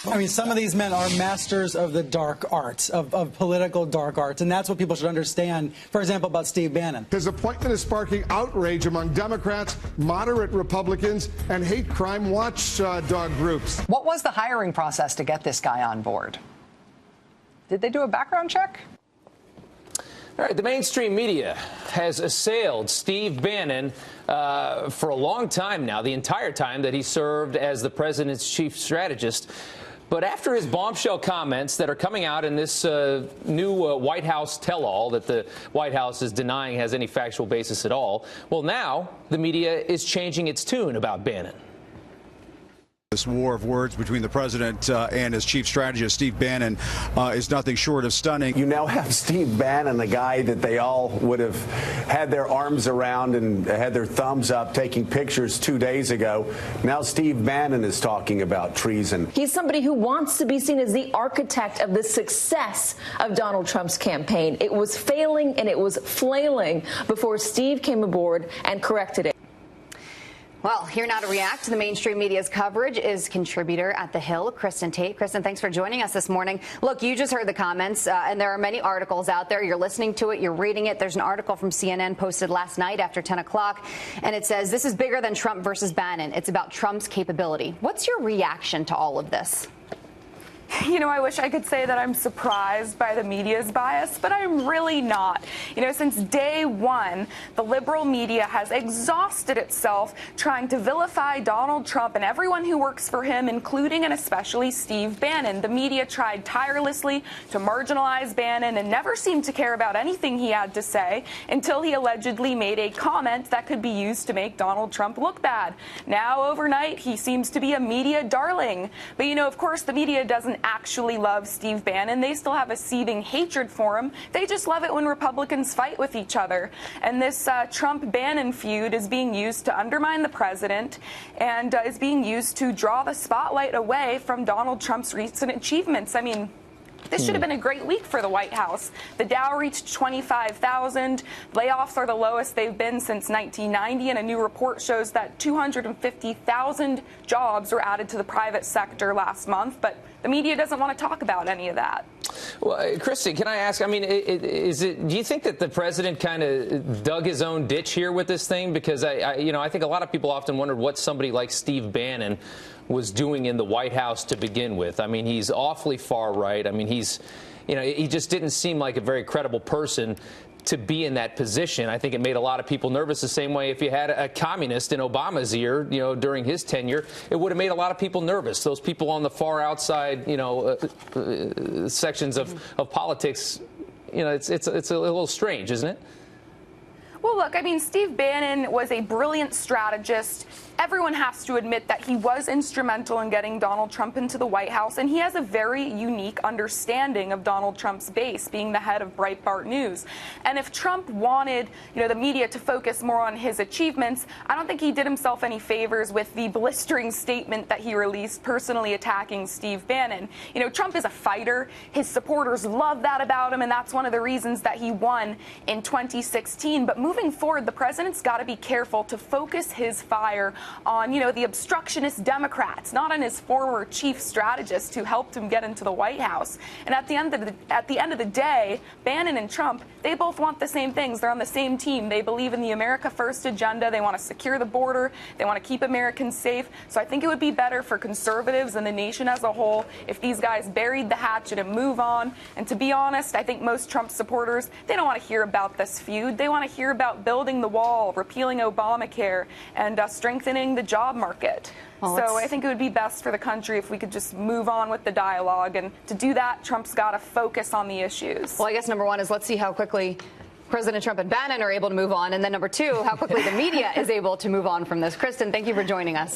I mean, some of these men are masters of the dark arts, of political dark arts, and that's what people should understand, for example, about Steve Bannon. His appointment is sparking outrage among Democrats, moderate Republicans, and hate crime watchdog groups. What was the hiring process to get this guy on board? Did they do a background check? All right, the mainstream media has assailed Steve Bannon for a long time now, the entire time that he served as the president's chief strategist. But after his bombshell comments that are coming out in this new White House tell-all that the White House is denying has any factual basis at all, well, now the media is changing its tune about Bannon. This war of words between the president and his chief strategist, Steve Bannon, is nothing short of stunning. You now have Steve Bannon, the guy that they all would have had their arms around and had their thumbs up taking pictures 2 days ago. Now Steve Bannon is talking about treason. He's somebody who wants to be seen as the architect of the success of Donald Trump's campaign. It was failing and it was flailing before Steve came aboard and corrected it. Well, here now to react to the mainstream media's coverage is contributor at The Hill, Kristin Tate. Kristin, thanks for joining us this morning. Look, you just heard the comments, and there are many articles out there. You're listening to it. You're reading it. There's an article from CNN posted last night after 10 o'clock, and it says, this is bigger than Trump versus Bannon. It's about Trump's capability. What's your reaction to all of this? You know, I wish I could say that I'm surprised by the media's bias, but I'm really not. You know, since day one, the liberal media has exhausted itself trying to vilify Donald Trump and everyone who works for him, including and especially Steve Bannon. The media tried tirelessly to marginalize Bannon and never seemed to care about anything he had to say until he allegedly made a comment that could be used to make Donald Trump look bad. Now, overnight, he seems to be a media darling. But, you know, of course, the media doesn't actually love Steve Bannon. They still have a seething hatred for him. They just love it when Republicans fight with each other. And this Trump-Bannon feud is being used to undermine the president and is being used to draw the spotlight away from Donald Trump's recent achievements. I mean, this should have been a great week for the White House. The Dow reached 25,000. Layoffs are the lowest they've been since 1990, and a new report shows that 250,000 jobs were added to the private sector last month, but the media doesn't want to talk about any of that. Well, Kristin, can I ask, I mean, do you think that the president kind of dug his own ditch here with this thing? Because, I think a lot of people often wondered what somebody like Steve Bannon was doing in the White House to begin with. I mean, he's awfully far right. I mean, he just didn't seem like a very credible person to be in that position. I think it made a lot of people nervous, the same way if you had a communist in Obama's ear, during his tenure, it would have made a lot of people nervous. Those people on the far outside, sections of politics, it's a little strange, isn't it? Well, look, I mean, Steve Bannon was a brilliant strategist. Everyone has to admit that he was instrumental in getting Donald Trump into the White House, and he has a very unique understanding of Donald Trump's base, being the head of Breitbart News. And if Trump wanted, the media to focus more on his achievements, I don't think he did himself any favors with the blistering statement that he released personally attacking Steve Bannon. Trump is a fighter. His supporters love that about him, and that's one of the reasons that he won in 2016. But moving forward, the president's got to be careful to focus his fire on, the obstructionist Democrats, not on his former chief strategist who helped him get into the White House. And at the end of the day, Bannon and Trump, they both want the same things. They're on the same team. They believe in the America First agenda. They want to secure the border. They want to keep Americans safe. So I think it would be better for conservatives and the nation as a whole if these guys buried the hatchet and move on. And to be honest, I think most Trump supporters, they don't want to hear about this feud. They want to hear about building the wall, repealing Obamacare, and strengthening the job market. Well, so I think it would be best for the country if we could just move on with the dialogue. And to do that, Trump's got to focus on the issues. Well, I guess number one is let's see how quickly President Trump and Bannon are able to move on. And then number two, how quickly the media is able to move on from this. Kristin, thank you for joining us.